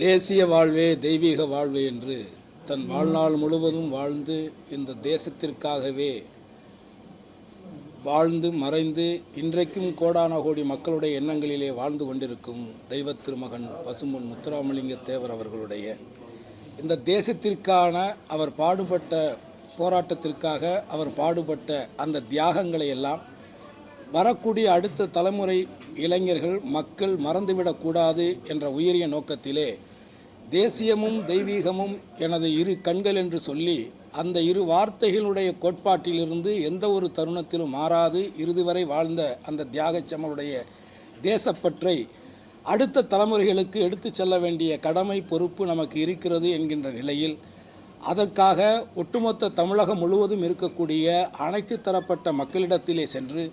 தேசிய வாழ்வே தெய்வீக வாழ்வே என்று தன் வாழ்நாள் முழுவதும் வாழ்ந்து இந்த தேசத்திற்காகவே வாழ்ந்து மறைந்து இன்றைக்கும் கோடான கோடி மக்களுடைய எண்ணங்களிலே வாழ்ந்து கொண்டிருக்கும் தெய்வ திருமகன் பசும்பொன் முத்துராமலிங்க தேவர் அவர்களுடைய இந்த தேசத்திற்கான அவர் பாடுபட்ட போராட்டத்திற்காக அவர் பாடுபட்ட அந்த தியாகங்களை எல்லாம் வரக்கூடிய அடுத்த தலைமுறை இளைஞர்கள் மக்கள் மறந்துவிடக்கூடாது என்ற உயரிய நோக்கத்திலே தேசியமும் தெய்வீகமும் எனது இரு கண்கள் என்று சொல்லி அந்த இரு வார்த்தைகளுடைய கோட்பாட்டிலிருந்து எந்த ஒரு தருணத்திலும் மாறாது இறுதி வரை வாழ்ந்த அந்த தியாகச்சமருடைய தேசப்பற்றை அடுத்த தலைமுறைகளுக்கு எடுத்துச் செல்ல வேண்டிய கடமை பொறுப்பு நமக்கு இருக்கிறது என்கின்ற நிலையில் அதற்காக ஒட்டுமொத்த தமிழகம் முழுவதும் இருக்கக்கூடிய அனைத்து தரப்பட்ட மக்களிடத்திலே சென்று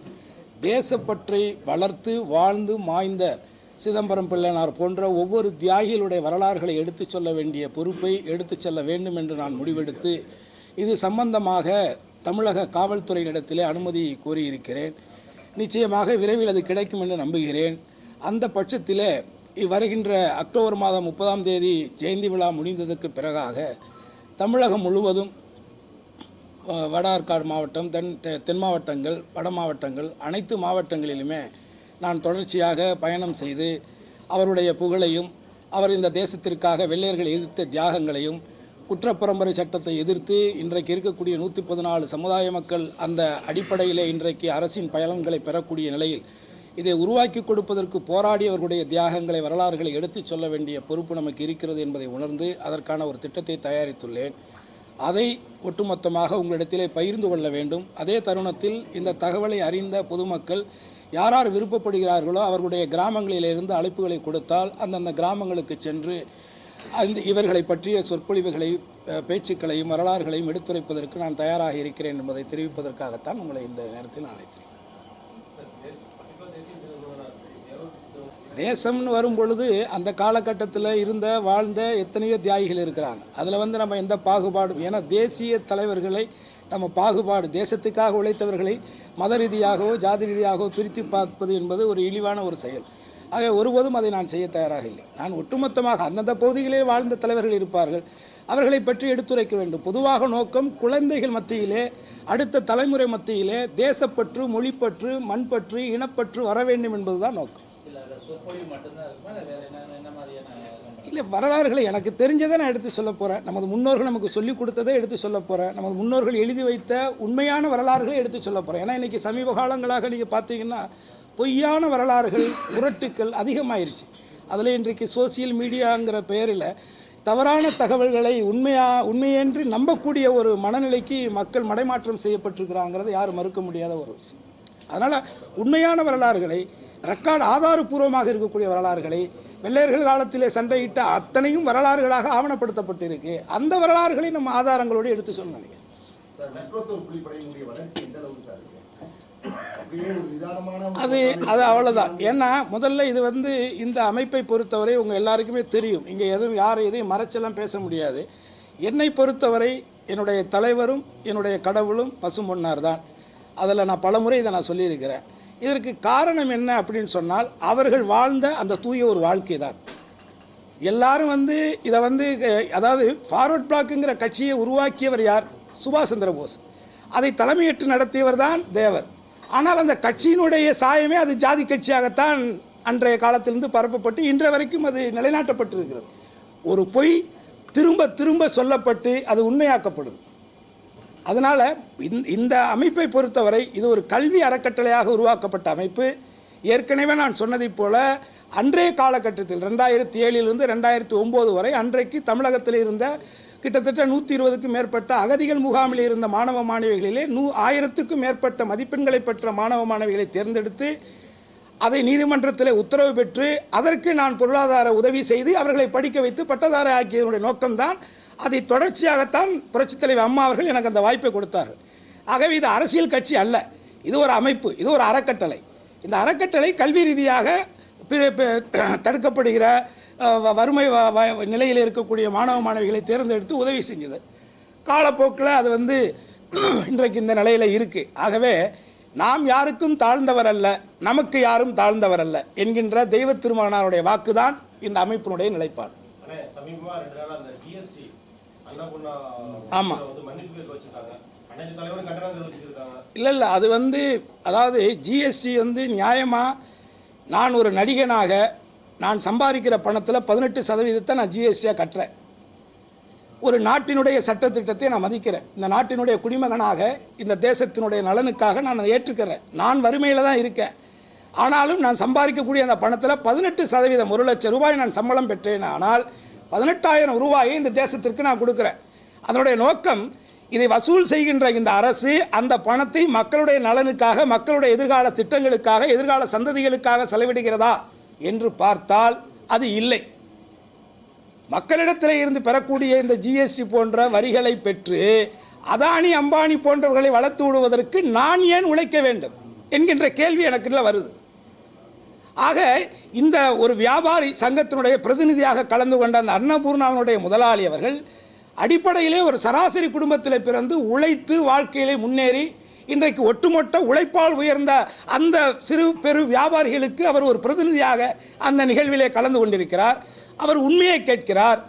தேசப்பற்றை வளர்த்து வாழ்ந்து மாய்ந்த சிதம்பரம் பிள்ளைனார் போன்ற ஒவ்வொரு தியாகிகளுடைய வரலாறுகளை எடுத்துச் சொல்ல வேண்டிய பொறுப்பை எடுத்துச் செல்ல வேண்டும் என்று நான் முடிவெடுத்து இது சம்பந்தமாக தமிழக காவல்துறையினிடத்திலே அனுமதி கோரியிருக்கிறேன். நிச்சயமாக விரைவில் அது கிடைக்கும் என்று நம்புகிறேன். அந்த பட்சத்திலே வருகின்ற அக்டோபர் மாதம் 30ஆம் தேதி ஜெயந்தி விழா முடிந்ததற்கு பிறகாக தமிழகம் முழுவதும் வட ஆற்காடு மாவட்டம், தென் மாவட்டங்கள், வட மாவட்டங்கள் அனைத்து மாவட்டங்களிலுமே நான் தொடர்ச்சியாக பயணம் செய்து அவருடைய புகழையும் அவர் இந்த தேசத்திற்காக வெள்ளையர்கள் எதிர்த்த தியாகங்களையும் குற்றப்பரம்பரை சட்டத்தை எதிர்த்து இன்றைக்கு இருக்கக்கூடிய 114 சமுதாய மக்கள் அந்த அடிப்படையிலே இன்றைக்கு அரசின் பயன்களை பெறக்கூடிய நிலையில் இதை உருவாக்கி கொடுப்பதற்கு போராடியவர்களுடைய தியாகங்களை வரலாறுகளை எடுத்துச் சொல்ல வேண்டிய பொறுப்பு நமக்கு இருக்கிறது என்பதை உணர்ந்து அதற்கான ஒரு திட்டத்தை தயாரித்துள்ளேன். அதை ஒட்டுமொத்தமாக உங்களிடத்திலே பகிர்ந்து கொள்ள வேண்டும். அதே தருணத்தில் இந்த தகவலை அறிந்த பொதுமக்கள் யார் யார் விருப்பப்படுகிறார்களோ அவர்களுடைய கிராமங்களிலிருந்து அழைப்புகளை கொடுத்தால் அந்தந்த கிராமங்களுக்கு சென்று இவர்களை பற்றிய சொற்பொழிவுகளை பேச்சுக்களையும் வரலாறுகளையும் எடுத்துரைப்பதற்கு நான் தயாராக இருக்கிறேன் என்பதை தெரிவிப்பதற்காகத்தான் உங்களை இந்த நேரத்தில் அழைத்தேன். தேசம்னு வரும் பொழுது அந்த காலகட்டத்தில் இருந்த வாழ்ந்த எத்தனையோ தியாகிகள் இருக்கிறாங்க. அதில் நம்ம எந்த பாகுபாடும், ஏன்னா தேசிய தலைவர்களை நம்ம பாகுபாடு தேசத்துக்காக உழைத்தவர்களை மத ரீதியாகவோ ஜாதி ரீதியாகவோ பிரித்து பார்ப்பது என்பது ஒரு இழிவான ஒரு செயல். ஆக ஒருபோதும் அதை நான் செய்ய தயாராக இல்லை. நான் ஒட்டுமொத்தமாக அந்தந்த பகுதிகளே வாழ்ந்த தலைவர்கள் இருப்பார்கள், அவர்களை பற்றி எடுத்துரைக்க வேண்டும். பொதுவாக நோக்கம் குழந்தைகள் மத்தியிலே அடுத்த தலைமுறை மத்தியிலே தேசப்பற்று, மொழிப்பற்று, மண்பற்று, இனப்பற்று வர வேண்டும் என்பதுதான் நோக்கம். இல்லை, வரலாறுகளை எனக்கு தெரிஞ்சதை நான் எடுத்து சொல்ல போகிறேன். நமது முன்னோர்கள் நமக்கு சொல்லிக் கொடுத்ததை எடுத்து சொல்ல போகிறேன். நமது முன்னோர்கள் எழுதி வைத்த உண்மையான வரலாறுகளை எடுத்து சொல்ல போகிறேன். ஏன்னா இன்றைக்கி சமீப காலங்களாக நீங்கள் பார்த்தீங்கன்னா பொய்யான வரலாறுகள், புரட்டுக்கள் அதிகமாயிருச்சு. அதில் இன்றைக்கு சோசியல் மீடியாங்கிற பெயரில் தவறான தகவல்களை உண்மையென்று நம்பக்கூடிய ஒரு மனநிலைக்கு மக்கள் மடைமாற்றம் செய்யப்பட்டிருக்கிறாங்கிறத யாரும் மறுக்க முடியாத ஒரு விஷயம். அதனால் உண்மையான வரலாறுகளை, ரெக்கார்டு ஆதாரபூர்வமாக இருக்கக்கூடிய வரலாறுகளை, வெள்ளையர்கள் காலத்திலே சண்டையிட்ட அத்தனையும் வரலாறுகளாக ஆவணப்படுத்தப்பட்டிருக்கு. அந்த வரலாறுகளை நம்ம ஆதாரங்களோடு எடுத்து சொல்ல நினைக்கிறேன். அது அவ்வளோதான். ஏன்னா முதல்ல இது இந்த அமைப்பை பொறுத்தவரை உங்கள் எல்லாருக்குமே தெரியும். இங்கே எதையும் மறைச்செல்லாம் பேச முடியாது. என்னை பொறுத்தவரை என்னுடைய தலைவரும் என்னுடைய கடவுளும் பசும்பொன்னார் தான். அதில் நான் பலமுறை இதை நான் சொல்லியிருக்கிறேன். இதற்கு காரணம் என்ன அப்படின்னு சொன்னால் அவர்கள் வாழ்ந்த அந்த தூய ஒரு வாழ்க்கை தான். எல்லாரும் இதை அதாவது ஃபார்வர்ட் பிளாக்குங்கிற கட்சியை உருவாக்கியவர் யார்? சுபாஷ் சந்திர போஸ். அதை தலைமையேற்று நடத்தியவர் தான் தேவர். ஆனால் அந்த கட்சியினுடைய சாயமே அது ஜாதி கட்சியாகத்தான் அன்றைய காலத்திலிருந்து பரப்பப்பட்டு இன்றைய வரைக்கும் அது நிலைநாட்டப்பட்டிருக்கிறது. ஒரு பொய் திரும்ப திரும்ப சொல்லப்பட்டு அது உண்மையாக்கப்படுது. அதனால் இந்த அமைப்பை பொறுத்தவரை இது ஒரு கல்வி அறக்கட்டளையாக உருவாக்கப்பட்ட அமைப்பு. ஏற்கனவே நான் சொன்னதைப் போல அன்றைய காலகட்டத்தில் 2007 2009 வரை அன்றைக்கு தமிழகத்தில் இருந்த கிட்டத்தட்ட 120க்கும் மேற்பட்ட அகதிகள் முகாமில் இருந்த மாணவ மாணவிகளிலே 1000க்கும் மேற்பட்ட மதிப்பெண்களை பெற்ற மாணவ மாணவிகளை தேர்ந்தெடுத்து அதை நீதிமன்றத்தில் உத்தரவு பெற்று அதற்கு நான் பொருளாதார உதவி செய்து அவர்களை படிக்க வைத்து பட்டதாரி ஆக்கியதனுடைய நோக்கம்தான். அதை தொடர்ச்சியாகத்தான் புரட்சித் தலைவர் அம்மா அவர்கள் எனக்கு அந்த வாய்ப்பை கொடுத்தார்கள். ஆகவே இது அரசியல் கட்சி அல்ல, இது ஒரு அமைப்பு, இது ஒரு அறக்கட்டளை. இந்த அறக்கட்டளை கல்வி ரீதியாக தடுக்கப்படுகிற வறுமை நிலையில் இருக்கக்கூடிய மாணவ மாணவிகளை தேர்ந்தெடுத்து உதவி செஞ்சது. காலப்போக்கில் அது இன்றைக்கு இந்த நிலையில் இருக்குது. ஆகவே நாம் யாருக்கும் தாழ்ந்தவர் அல்ல, நமக்கு யாரும் தாழ்ந்தவர் அல்ல என்கின்ற தெய்வ திருமகனாருடைய வாக்குதான் இந்த அமைப்பினுடைய நிலைப்பாடு. சமீபமா 2 நாளா அந்த ஜிஎஸ்டி அன்னபூர்ணா ஆமாம் வந்து மன்னிப்பு கேட்க வச்சிருக்காங்க. அனைத்து தலைவரும் கண்டனம் தெரிவிச்சிருக்காங்க. இல்லை அது வந்து அதாவது ஜிஎஸ்டி வந்து நியாயமாக நான் ஒரு நடிகனாக நான் சம்பாதிக்கிற பணத்தில் 18% நான் ஜிஎஸ்டியாக கட்டுறேன். ஒரு நாட்டினுடைய சட்டத்திட்டத்தை நான் மதிக்கிறேன். இந்த நாட்டினுடைய குடிமகனாக இந்த தேசத்தினுடைய நலனுக்காக நான் அதை ஏற்றுக்கிறேன். நான் வறுமையில் தான் இருக்கேன். ஆனாலும் நான் சம்பாதிக்கக்கூடிய அந்த பணத்தில் 18% 1 லட்சம் ரூபாய் நான் சம்பளம் பெற்றேன். ஆனால் 18,000 ரூபாயை இந்த தேசத்திற்கு நான் கொடுக்குறேன். அதனுடைய நோக்கம் இதை வசூல் செய்கின்ற இந்த அரசு அந்த பணத்தை மக்களுடைய நலனுக்காக, மக்களுடைய எதிர்கால திட்டங்களுக்காக, எதிர்கால சந்ததிகளுக்காக செலவிடுகிறதா என்று பார்த்தால் அது இல்லை. மக்களிடத்தில் இருந்து பெறக்கூடிய இந்த ஜிஎஸ்டி போன்ற வரிகளை பெற்று அதானி அம்பானி போன்றவர்களை வளர்த்து விடுவதற்கு நான் ஏன் உழைக்க வேண்டும் என்கின்ற கேள்வி எனக்குள்ள வருது. ஆக இந்த ஒரு வியாபாரி சங்கத்தினுடைய பிரதிநிதியாக கலந்து கொண்ட அந்த அன்னபூர்ணாவினுடைய முதலாளி அவர்கள் அடிப்படையிலே ஒரு சராசரி குடும்பத்தில் பிறந்து உழைத்து வாழ்க்கையிலே முன்னேறி இன்றைக்கு ஒட்டுமொத்த உழைப்பால் உயர்ந்த அந்த சிறு பெரு வியாபாரிகளுக்கு அவர் ஒரு பிரதிநிதியாக அந்த நிகழ்விலே கலந்து கொண்டிருக்கிறார். அவர் உண்மையை கேட்கிறார்.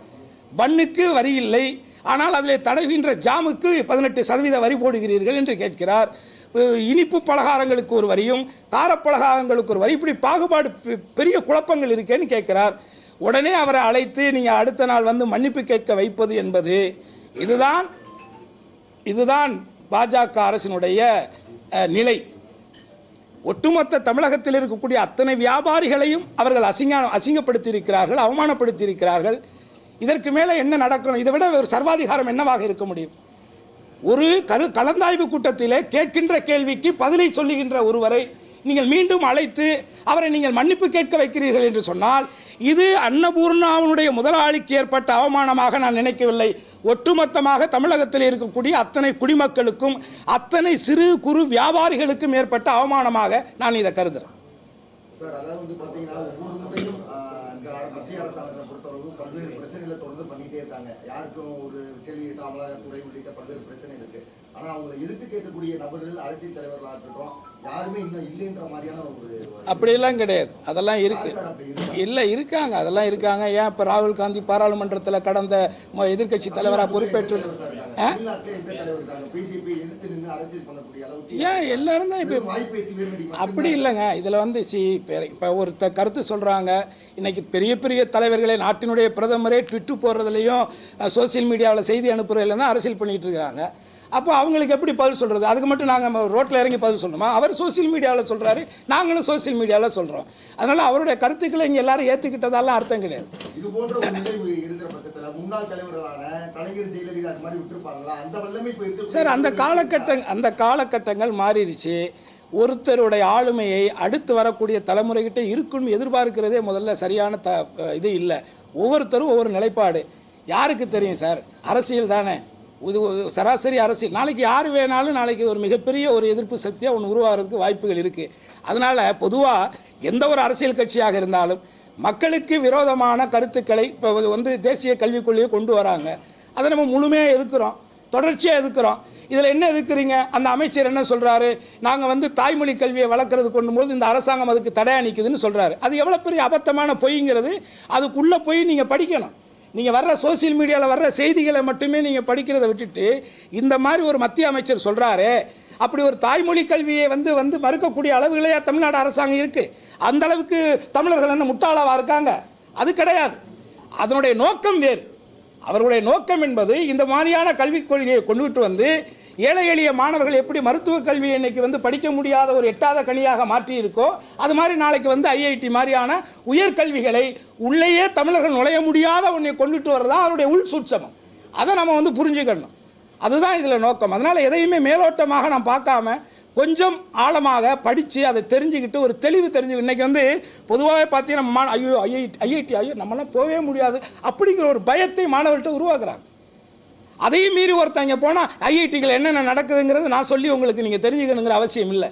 பன்னுக்கு வரி இல்லை, ஆனால் அதில் தடவுகின்ற ஜாமுக்கு 18% வரி போடுகிறீர்கள் என்று கேட்கிறார். இனிப்பு பலகாரங்களுக்கு ஒரு வரியும் காரப்பலகாரங்களுக்கு ஒரு வரி, இப்படி பாகுபாடு பெரிய குழப்பங்கள் இருக்கேன்னு கேட்கிறார். உடனே அவரை அழைத்து நீங்கள் அடுத்த நாள் வந்து மன்னிப்பு கேட்க வைப்பது என்பது இதுதான் பாஜக அரசினுடைய நிலை. ஒட்டுமொத்த தமிழகத்தில் இருக்கக்கூடிய அத்தனை வியாபாரிகளையும் அவர்கள் அசிங்கப்படுத்தி இருக்கிறார்கள், அவமானப்படுத்தி இருக்கிறார்கள். இதற்கு மேலே என்ன நடக்கணும்? இதை விட ஒரு சர்வாதிகாரம் என்னவாக இருக்க முடியும்? ஒரு கலந்தாய்வு கூட்டத்திலே கேட்கின்ற கேள்விக்கு பதிலை சொல்லுகின்ற ஒருவரை நீங்கள் மீண்டும் அழைத்து அவரை நீங்கள் மன்னிப்பு கேட்க வைக்கிறீர்கள் என்று சொன்னால் இது அன்னபூர்ணாவினுடைய முதலாளிக்கு ஏற்பட்ட அவமானமாக நான் நினைக்கவில்லை. ஒட்டுமொத்தமாக தமிழகத்தில் இருக்கக்கூடிய அத்தனை குடிமக்களுக்கும் அத்தனை சிறு குறு வியாபாரிகளுக்கும் ஏற்பட்ட அவமானமாக நான் இதை கருதுகிறேன். சார், அதாவது பார்த்தீங்கன்னா ஒவ்வொரு முறையும் மத்திய அரசாங்கத்தை பொறுத்தவரைக்கும் பல்வேறு பிரச்சனைகளை தொடர்ந்து பண்ணிட்டே இருக்காங்க. யாருக்கும் ஒரு கேள்வி கேட்டால் அமலாக்கத்துறை உள்ளிட்ட பல்வேறு பிரச்சனை இருக்கு. ஆனால் அவங்களை எதிர்த்து கேட்கக்கூடிய நபர்கள், அரசியல் தலைவர்களாக இருக்கட்டும், யாருமே இன்னும் இல்லைன்ற மாதிரியான ஒரு அப்படியெல்லாம் கிடையாது. அதெல்லாம் இருக்கு, இல்லை இருக்காங்க, அதெல்லாம் இருக்காங்க. ஏன் இப்போ ராகுல் காந்தி பாராளுமன்றத்தில் கடந்த எதிர்கட்சி தலைவராக பொறுப்பேற்றது ஏன் எல்லாரும் தான் இப்போ அப்படி இல்லைங்க. இதில் வந்து இப்போ ஒரு கருத்து சொல்கிறாங்க. இன்றைக்கி பெரிய பெரிய தலைவர்களே, நாட்டினுடைய பிரதமரே ட்விட்டு போடுறதுலையும் சோசியல் மீடியாவில் செய்தி அனுப்புறதுல தான் அரசியல் பண்ணிகிட்டு இருக்கிறாங்க. அப்போ அவங்களுக்கு எப்படி பதில் சொல்கிறது? அதுக்கு மட்டும் நாங்கள் ரோட்டில் இறங்கி பதில் சொல்லணுமா? அவர் சோசியல் மீடியாவில் சொல்கிறாரு, நாங்களும் சோசியல் மீடியாவில் சொல்கிறோம். அதனால் அவருடைய கருத்துக்களை இங்கே எல்லாரும் ஏற்றுக்கிட்டதாலாம் அர்த்தம் கிடையாது. இது போன்ற ஒரு நிலைவு இருக்கிற பட்சத்தில் முன்னாள் தலைவர்களான கலைஞர், ஜெயலலிதா அது மாதிரி விட்டுருப்பாங்களா? அந்த வல்லமை சார், அந்த காலகட்டங்கள் மாறிடுச்சு. ஒருத்தருடைய ஆளுமையை அடுத்து வரக்கூடிய தலைமுறைகிட்ட இருக்குன்னு எதிர்பார்க்கிறதே முதல்ல சரியான இது இல்லை. ஒவ்வொருத்தரும் ஒவ்வொரு நிலைப்பாடு. யாருக்கு தெரியும் சார்? அரசியல் தானே, இது சராசரி அரசியல். நாளைக்கு யார் வேணாலும் நாளைக்கு ஒரு மிகப்பெரிய ஒரு எதிர்ப்பு சக்தியாக ஒன்று உருவாகிறதுக்கு வாய்ப்புகள் இருக்குது. அதனால் பொதுவாக எந்த ஒரு அரசியல் கட்சியாக இருந்தாலும் மக்களுக்கு விரோதமான கருத்துக்களை இப்போ வந்து தேசிய கல்விக் கொள்கையை கொண்டு வராங்க. அதை நம்ம முழுமையாக எதிர்க்கிறோம், தொடர்ச்சியாக எதிர்க்கிறோம். இதில் என்ன எதிர்க்கிறீங்க? அந்த அமைச்சர் என்ன சொல்கிறாரு? நாங்கள் வந்து தாய்மொழி கல்வியை வளர்க்குறது கொண்டும்போது இந்த அரசாங்கம் அதுக்கு தடையாக நிற்குதுன்னு சொல்கிறாரு. அது எவ்வளோ பெரிய அபத்தமான பொய்ங்கிறது அதுக்குள்ளே போய் நீங்கள் படிக்கணும். நீங்கள் வர்ற சோசியல் மீடியாவில் வர்ற செய்திகளை மட்டுமே நீங்கள் படிக்கிறத விட்டுட்டு இந்த மாதிரி ஒரு மத்திய அமைச்சர் சொல்கிறாரு, அப்படி ஒரு தாய்மொழி கல்வியை வந்து மறுக்கக்கூடிய அளவுகளே தமிழ்நாடு அரசாங்கம் இருக்குது. அந்த அளவுக்கு தமிழர்கள் என்ன முட்டாளாவாக இருக்காங்க? அது கிடையாது. அதனுடைய நோக்கம் வேறு. அவர்களுடைய நோக்கம் என்பது இந்த மாதிரியான கல்விக் கொள்கையை கொண்டுகிட்டு வந்து ஏழை எளிய மாணவர்கள் எப்படி மருத்துவ கல்வியை இன்னைக்கு வந்து படிக்க முடியாத ஒரு எட்டாத கனியாக மாற்றி இருக்கோ, அது மாதிரி நாளைக்கு வந்து ஐஐடி மாதிரியான உயர்கல்விகளை உள்ளேயே தமிழர்கள் நுழைய முடியாத ஒன்றை கொண்டுட்டு வர்றதா அவருடைய உள் சூட்சமம். அதை நம்ம வந்து புரிஞ்சுக்கணும். அதுதான் இதில் நோக்கம். அதனால் எதையுமே மேலோட்டமாக நான் பார்க்காம கொஞ்சம் ஆழமாக படித்து அதை தெரிஞ்சுக்கிட்டு ஒரு தெளிவு தெரிஞ்சு இன்றைக்கி வந்து பொதுவாகவே பார்த்தீங்கன்னா ஐஐடி நம்மளாம் போகவே முடியாது அப்படிங்கிற ஒரு பயத்தை மாணவர்கள்ட்ட உருவாக்குறாங்க. அதையும் மீறி ஒருத்தங்க போனால் ஐஐடிகள் என்னென்ன நடக்குதுங்கிறது நான் சொல்லி உங்களுக்கு நீங்கள் தெரிஞ்சுக்கணுங்கிற அவசியம் இல்லை.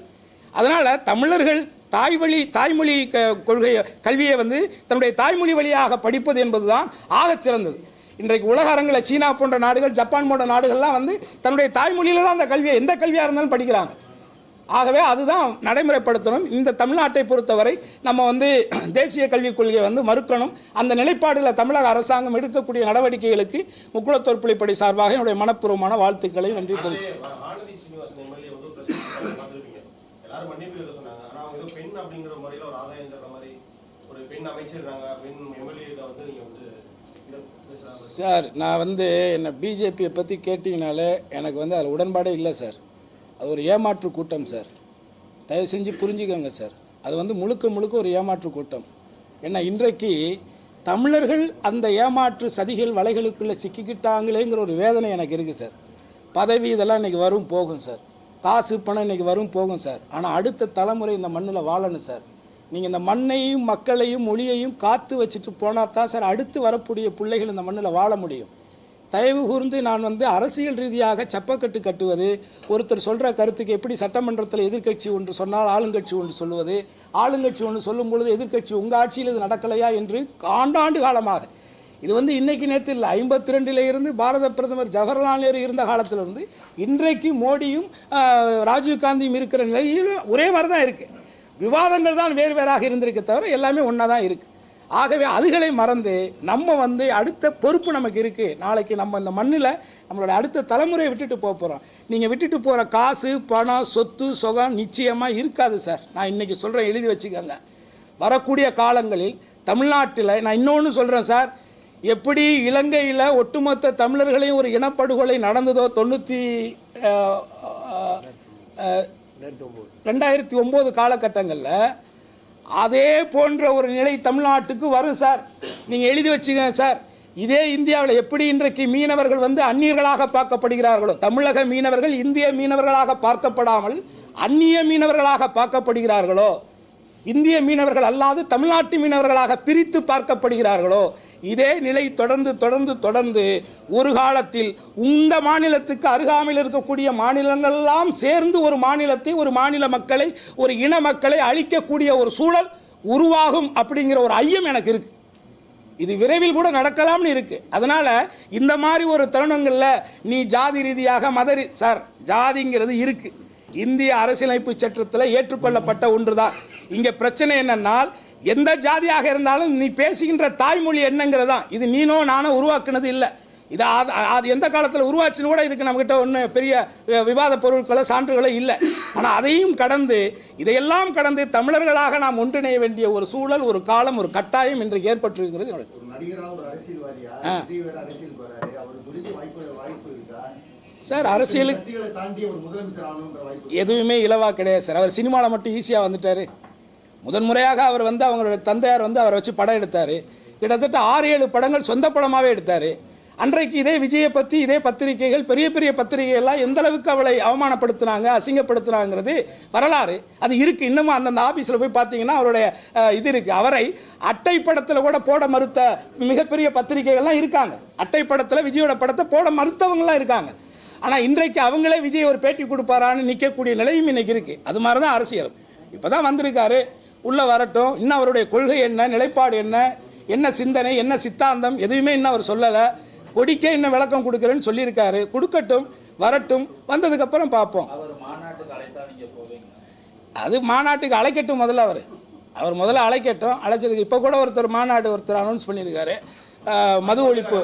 அதனால் தமிழர்கள் தாய்மொழி கொள்கை கல்வியை வந்து தன்னுடைய தாய்மொழி வழியாக படிப்பது என்பது தான் ஆகச் சிறந்தது. இன்றைக்கு உலக அரங்கில் சீனா போன்ற நாடுகள், ஜப்பான் போன்ற நாடுகள்லாம் வந்து தன்னுடைய தாய்மொழியில் தான் அந்த கல்வியை எந்த கல்வியாக இருந்தாலும் படிக்கிறாங்க. ஆகவே அதுதான் நடைமுறைப்படுத்தணும். இந்த தமிழ்நாட்டை பொறுத்தவரை நம்ம வந்து தேசிய கல்விக் கொள்கையை வந்து மறுக்கணும். அந்த நிலைப்பாடுகளை தமிழக அரசாங்கம் எடுக்கக்கூடிய நடவடிக்கைகளுக்கு முக்குளத்தோர் பிள்ளைப்படை சார்பாக என்னுடைய மனப்பூர்வமான வாழ்த்துக்களை நன்றி தெரிவித்து ஆனந்தி ஸ்ரீனிவாசன் எம்எல்ஏ வந்து பார்த்துருப்பீங்க. எல்லாரும் மன்னிப்பு கேட்க சொன்னாங்க. ஆனால் அவங்க ஏதோ பெண் அப்படிங்கிற முறையில் ஒரு ஆதாயம் தர மாதிரி ஒரு பெண் அமைச்சிருக்காங்க, பெண் எம்எல்ஏ வந்து நீங்கள் வந்து சார், நான் வந்து என்ன பிஜேபியை பற்றி கேட்டிங்கனாலே எனக்கு வந்து அதில் உடன்பாடே இல்லை சார். அது ஒரு ஏமாற்று கூட்டம் சார். தயவு செஞ்சு புரிஞ்சுக்கோங்க சார். அது வந்து முழுக்க முழுக்க ஒரு ஏமாற்று கூட்டம். ஏன்னா இன்றைக்கு தமிழர்கள் அந்த ஏமாற்று சதிகள் வலைகளுக்குள்ளே சிக்கிக்கிட்டாங்களேங்கிற ஒரு வேதனை எனக்கு இருக்குது சார். பதவி இதெல்லாம் இன்றைக்கி வரும் போகும் சார். காசு பணம் இன்றைக்கி வரும் போகும் சார். ஆனால் அடுத்த தலைமுறை இந்த மண்ணில் வாழணும் சார். நீங்கள் இந்த மண்ணையும் மக்களையும் மொழியையும் காத்து வச்சுட்டு போனால் தான் சார் அடுத்து வரக்கூடிய பிள்ளைகள் இந்த மண்ணில் வாழ முடியும். தயவு கூர்ந்து நான் வந்து அரசியல் ரீதியாக சப்பக்கட்டு கட்டுவது, ஒருத்தர் சொல்கிற கருத்துக்கு எப்படி சட்டமன்றத்தில் எதிர்க்கட்சி ஒன்று சொன்னால் ஆளுங்கட்சி ஒன்று சொல்லுவது, ஆளுங்கட்சி ஒன்று சொல்லும் பொழுது எதிர்க்கட்சி உங்கள் ஆட்சியில் இது நடக்கலையா என்று ஆண்டாண்டு காலமாக, இது வந்து இன்றைக்கி நேற்று இல்லை, 52 இருந்து பாரத பிரதமர் ஜவஹர்லால் நேரு இருந்த காலத்திலிருந்து இன்றைக்கு மோடியும் ராஜீவ்காந்தியும் இருக்கிற நிலையில் ஒரே மாதிரி தான் இருக்குது. விவாதங்கள் தான் வேறு வேறாக இருந்திருக்க தவிர எல்லாமே ஒன்றா தான் இருக்குது. ஆகவே அதுகளை மறந்து நம்ம வந்து அடுத்த பொறுப்பு நமக்கு இருக்குது. நாளைக்கு நம்ம இந்த மண்ணில் நம்மளோட அடுத்த தலைமுறையை விட்டுட்டு போக போகிறோம். நீங்கள் விட்டுட்டு போகிற காசு பணம் சொத்து சுகம் நிச்சயமாக இருக்காது சார். நான் இன்றைக்கி சொல்கிறேன், எழுதி வச்சுக்கோங்க. வரக்கூடிய காலங்களில் தமிழ்நாட்டில் நான் இன்னொன்று சொல்கிறேன் சார், எப்படி இலங்கையில் ஒட்டுமொத்த தமிழர்களையும் ஒரு இனப்படுகொலை நடந்ததோ 2009 காலகட்டங்களில், அதே போன்ற ஒரு நிலை தமிழ்நாட்டுக்கு வரும் சார். நீங்கள் எழுதி வச்சுக்கங்க சார். இதே இந்தியாவில் எப்படி இன்றைக்கு மீனவர்கள் வந்து அந்நியர்களாக பார்க்கப்படுகிறார்களோ, தமிழக மீனவர்கள் இந்திய மீனவர்களாக பார்க்கப்படாமல் அந்நிய மீனவர்களாக பார்க்கப்படுகிறார்களோ, இந்திய மீனவர்கள் அல்லாது தமிழ்நாட்டு மீனவர்களாக பிரித்து பார்க்கப்படுகிறார்களோ, இதே நிலை தொடர்ந்து ஒரு காலத்தில் இந்த மாநிலத்துக்கு அருகாமையில் இருக்கக்கூடிய மாநிலங்களெல்லாம் சேர்ந்து ஒரு மாநிலத்தை, ஒரு மாநில மக்களை, ஒரு இன மக்களை அழிக்கக்கூடிய ஒரு சூழல் உருவாகும் அப்படிங்கிற ஒரு ஐயம் எனக்கு இருக்குது. இது விரைவில் கூட நடக்கலாம்னு இருக்குது. அதனால் இந்த மாதிரி ஒரு தருணங்களில் நீ ஜாதி ரீதியாக சார், ஜாதிங்கிறது இருக்குது. இந்திய அரசியலமைப்பு சட்டத்தில் ஏற்றுக்கொள்ளப்பட்ட ஒன்று தான். இங்கே பிரச்சனை என்னன்னால், எந்த ஜாதியாக இருந்தாலும் நீ பேசுகின்ற தாய்மொழி என்னங்கிறதான். இது நீனோ நானோ உருவாக்குனது இல்லை. இது அது எந்த காலத்தில் உருவாச்சுன்னு கூட இதுக்கு நம்மகிட்ட ஒன்றும் பெரிய விவாத பொருட்களோ சான்றுகளோ இல்லை. ஆனால் அதையும் கடந்து, இதையெல்லாம் கடந்து தமிழர்களாக நாம் ஒன்றிணைய வேண்டிய ஒரு சூழல், ஒரு காலம், ஒரு கட்டாயம் இன்றைக்கு ஏற்பட்டிருக்கிறது. சார், அரசியலுக்கு எதுவுமே இலவா கிடையாது சார். அவர் சினிமாவில் மட்டும் ஈஸியாக வந்துட்டார். முதன்முறையாக அவர் வந்து அவங்களோட தந்தையார் வந்து அவரை வச்சு படம் எடுத்தார். கிட்டத்தட்ட 6-7 படங்கள் சொந்த படமாகவே எடுத்தார். அன்றைக்கு இதே விஜயை பற்றி இதே பத்திரிகைகள், பெரிய பெரிய பத்திரிகைகள்லாம் எந்த அளவுக்கு அவளை அவமானப்படுத்தினாங்க, அசிங்கப்படுத்தினாங்கிறது வரலாறு. அது இருக்குது. இன்னமும் அந்தந்த ஆஃபீஸில் போய் பார்த்தீங்கன்னா அவருடைய இது இருக்குது. அவரை அட்டை படத்தில் கூட போட மறுத்த மிகப்பெரிய பத்திரிகைகள்லாம் இருக்காங்க. அட்டை படத்தில் விஜயோட படத்தை போட மறுத்தவங்களாம் இருக்காங்க. ஆனால் இன்றைக்கு அவங்களே விஜய் ஒரு பேட்டி கொடுப்பாரான்னு நிற்கக்கூடிய நிலையும் இன்றைக்கி இருக்குது. அது மாதிரி தான் அரசியல். இப்போ தான் வந்திருக்காரு, உள்ளே வரட்டும். இன்னும் அவருடைய கொள்கை என்ன, நிலைப்பாடு என்ன, என்ன சிந்தனை, என்ன சித்தாந்தம், எதுவுமே இன்னும் அவர் சொல்லலை. கொடிக்கே இன்னும் விளக்கம் கொடுக்குறேன்னு சொல்லியிருக்காரு. கொடுக்கட்டும், வரட்டும், வந்ததுக்கப்புறம் பார்ப்போம். அது மாநாட்டுக்கு அழைக்கட்டும். முதல்ல அவர் முதல்ல அழைக்கட்டும். அழைச்சதுக்கு இப்போ கூட ஒருத்தர் அனௌன்ஸ் பண்ணியிருக்காரு, மது ஒழிப்பு.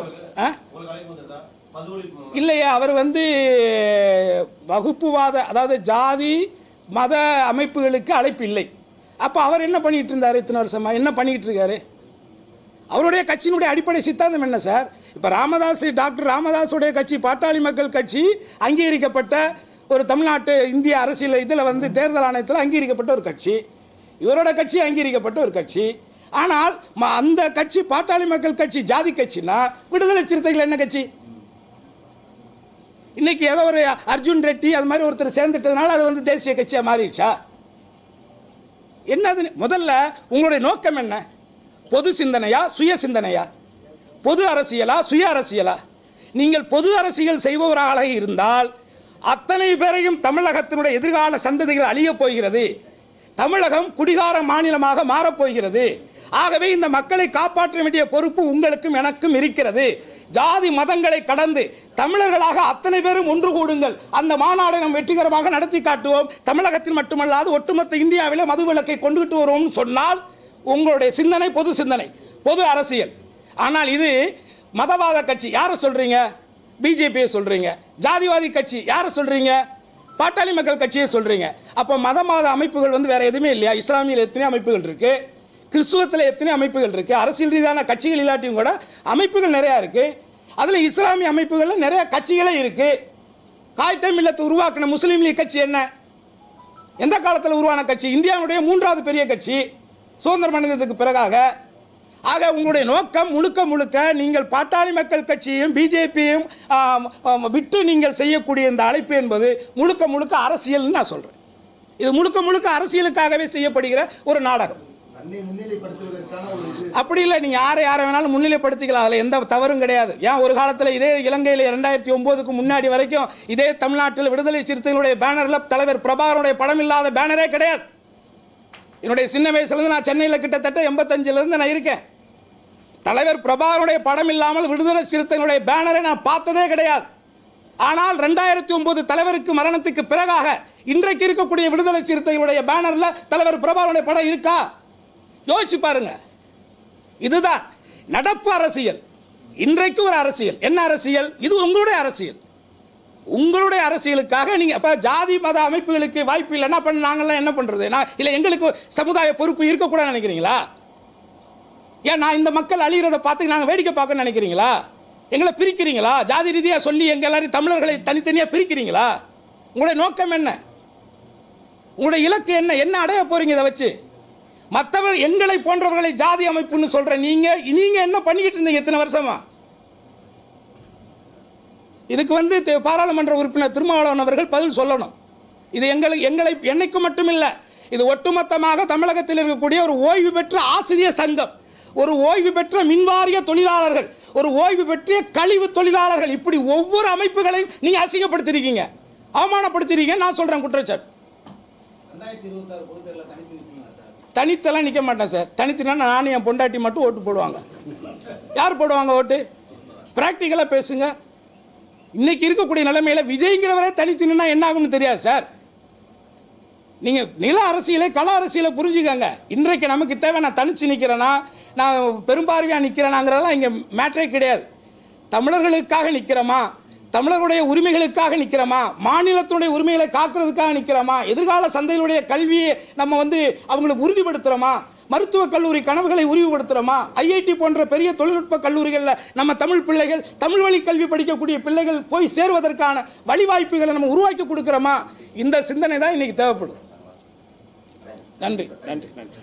இல்லையா, அவர் வந்து வகுப்புவாத, அதாவது ஜாதி மத அமைப்புகளுக்கு அழைப்பு இல்லை. அப்போ அவர் என்ன பண்ணிகிட்டு இருந்தார்? இத்தனை வருஷமாக என்ன பண்ணிக்கிட்டு இருக்காரு? அவருடைய கட்சியினுடைய அடிப்படை சித்தாந்தம் என்ன சார்? இப்போ டாக்டர் ராமதாஸுடைய கட்சி, பாட்டாளி மக்கள் கட்சி, அங்கீகரிக்கப்பட்ட ஒரு தமிழ்நாட்டு இந்திய அரசியல் இதில் வந்து தேர்தல் ஆணையத்தில் அங்கீகரிக்கப்பட்ட ஒரு கட்சி. இவரோட கட்சி அங்கீகரிக்கப்பட்ட ஒரு கட்சி. ஆனால் அந்த கட்சி பாட்டாளி மக்கள் கட்சி ஜாதி கட்சினா, விடுதலை சிறுத்தைகள் என்ன கட்சி? இன்னைக்கு ஏதோ ஒரு அர்ஜுன் ரெட்டி அது மாதிரி ஒருத்தர் சேர்ந்துட்டதுனால அது வந்து தேசிய கட்சியாக மாறிடுச்சா? என்னது? முதல்ல உங்களுடைய நோக்கம் என்ன? பொது சிந்தனையா, சுய சிந்தனையா? பொது அரசியலா, சுய அரசியலா? நீங்கள் பொது அரசியல் செய்பவராக இருந்தால் அத்தனை பேரையும் தமிழகத்தினுடைய எதிர்கால சந்ததிகள் அழியப் போகிறது. தமிழகம் குடிகார மாநிலமாக மாறப்போகிறது. ஆகவே இந்த மக்களை காப்பாற்ற வேண்டிய பொறுப்பு உங்களுக்கும் எனக்கும் இருக்கிறது. ஜாதி மதங்களை கடந்து தமிழர்களாக அத்தனை பேரும் ஒன்று கூடுங்கள். அந்த மாநாடை நாம் வெற்றிகரமாக நடத்தி காட்டுவோம். தமிழகத்தில் மட்டுமல்லாது ஒட்டுமொத்த இந்தியாவிலே மதுவிலக்கை கொண்டுகிட்டு வருவோம் சொன்னால் உங்களுடைய சிந்தனை பொது சிந்தனை, பொது அரசியல். ஆனால் இது மதவாத கட்சி யாரை சொல்றீங்க? பிஜேபியை சொல்றீங்க. ஜாதிவாதி கட்சி யாரை சொல்றீங்க? பாட்டாளி மக்கள் கட்சியை சொல்றீங்க. அப்போ மதவாத அமைப்புகள் வந்து வேற எதுவுமே இல்லையா? இஸ்லாமியில் எத்தனை அமைப்புகள் இருக்கு, கிறிஸ்துவத்தில் எத்தனை அமைப்புகள் இருக்கு, அரசியல் ரீதியான கட்சிகள் இல்லாட்டியும் கூட அமைப்புகள் நிறையா இருக்கு. அதில் இஸ்லாமிய அமைப்புகளில் நிறைய கட்சிகளே இருக்கு. காய்தே மில்லத்தை உருவாக்கின முஸ்லீம் லீக் கட்சி என்ன? எந்த காலத்தில் உருவான கட்சி? இந்தியாவுடைய 3வது பெரிய கட்சி சுதந்திரம் அடைந்ததுக்கு பிறகாக. ஆக உங்களுடைய நோக்கம் முழுக்க முழுக்க நீங்கள் பாட்டாளி மக்கள் கட்சியையும் பிஜேபியையும் விட்டு நீங்கள் செய்யக்கூடிய இந்த அழைப்பு என்பது முழுக்க முழுக்க அரசியல்னு நான் சொல்கிறேன். இது முழுக்க முழுக்க அரசியலுக்காகவே செய்யப்படுகிற ஒரு நாடகம். அப்படி இல்லை, நீங்கள் யாரை வேணாலும் முன்னிலைப்படுத்திக்கலாம், அதில் எந்த தவறும் கிடையாது. ஏன் ஒரு காலத்தில் இதே இலங்கையில் 2009க்கு முன்னாடி வரைக்கும் இதே தமிழ்நாட்டில் விடுதலை சிறுத்தைகளுடைய பேனரில் தலைவர் பிரபாகரனுடைய படம் இல்லாத பேனரே கிடையாது. என்னுடைய சின்ன வயசுலேருந்து நான் சென்னையில் கிட்டத்தட்ட 85லேருந்து நான் இருக்கேன். தலைவர் பிரபாகரனுடைய படம் இல்லாமல் விடுதலை சிறுத்தைகளுடைய பேனரை நான் பார்த்ததே கிடையாது. ஆனால் 2009 தலைவருக்கு மரணத்துக்கு பிறகாக இன்றைக்கு இருக்கக்கூடிய விடுதலை சிறுத்தைகளுடைய பேனரில் தலைவர் பிரபாகரனுடைய படம் இருக்கா? யோசிச்சு பாருங்க. இதுதான் நடப்பு அரசியல். இன்றைக்கு ஒரு அரசியல். என்ன அரசியல்? இது உங்களுடைய அரசியல். உங்களுடைய அரசியலுக்காக நீங்கள் அப்போ ஜாதி மத அமைப்புகளுக்கு வாய்ப்பு இல்லை, என்ன பண்ண நாங்கள்லாம் என்ன பண்ணுறது? இல்லை எங்களுக்கு சமுதாய பொறுப்பு இருக்கக்கூடாது நினைக்கிறீங்களா? ஏன் நான் இந்த மக்கள் அழிகிறத பார்த்து நாங்கள் வேடிக்கை பார்க்கணும்னு நினைக்கிறீங்களா? எங்களை பிரிக்கிறீங்களா? ஜாதி ரீதியாக சொல்லி எங்கள் எல்லாரையும் தமிழர்களை தனித்தனியாக பிரிக்கிறீங்களா? உங்களுடைய நோக்கம் என்ன? உங்களுடைய இலக்கு என்ன? என்ன அடைய போறீங்க இதை வச்சு? மற்றவர் எங்களை போன்றவர்களை ஜாதி அமைப்புன்னு சொல்ற நீங்க என்ன பண்ணிக்கிட்டு இருந்தீங்க இத்தனை வருஷமா? இதுக்கு பாராளுமன்ற உறுப்பினர் திருமாவளவன் அவர்கள் பதில் சொல்லணும். இது என்னைக்கு மட்டும் இல்லை, இது ஒட்டுமொத்தமாக தமிழகத்தில் இருக்கக்கூடிய ஒரு ஓய்வு பெற்ற ஆசிரியர் சங்கம், ஒரு ஓய்வு பெற்ற மின்வாரிய தொழிலாளர்கள், ஒரு ஓய்வு பெற்ற கழிவு தொழிலாளர்கள், இப்படி ஒவ்வொரு அமைப்புகளையும் நீங்க அசிங்கப்படுத்திருக்கீங்க, அவமானப்படுத்திருக்கீங்க. நான் சொல்றேன் குற்றச்சாட்டு. தனித்தெல்லாம் நிற்க மாட்டேன் சார். தனித்துனா நானும் என் பொண்டாட்டி மட்டும் ஓட்டு போடுவாங்க. யார் போடுவாங்க ஓட்டு? பிராக்டிக்கலாக பேசுங்க. இன்னைக்கு இருக்கக்கூடிய நிலைமையில விஜய்ங்கிறவரே தனித்து நின்னா என்ன ஆகும்னு தெரியாது சார். நீங்க நில அரசியலை கள அரசியலை புரிஞ்சுக்கங்க. இன்றைக்கு நமக்கு தேவை நான் தனிச்சு நிற்கிறேன்னா, நான் பெரும்பார்வையாக நிற்கிறேனாங்கிறதெல்லாம் இங்கே மேட்டரே கிடையாது. தமிழர்களுக்காக நிற்கிறோமா, தமிழர்களுடைய உரிமைகளுக்காக நிற்கிறோமா, மாநிலத்தினுடைய உரிமைகளை காக்கிறதுக்காக நிற்கிறோமா, எதிர்கால சந்தையினுடைய கல்வியை நம்ம அவங்களுக்கு உறுதிப்படுத்துகிறோமா, மருத்துவக் கல்லூரி கனவுகளை உறுதிப்படுத்துகிறோமா, ஐஐடி போன்ற பெரிய தொழில்நுட்ப கல்லூரிகளில் நம்ம தமிழ் பிள்ளைகள், தமிழ் வழி கல்வி படிக்கக்கூடிய பிள்ளைகள் போய் சேருவதற்கான வழிவாய்ப்புகளை நம்ம உருவாக்கி கொடுக்குறோமா? இந்த சிந்தனை தான் இன்னைக்கு தேவைப்படுது. நன்றி நன்றி நன்றி.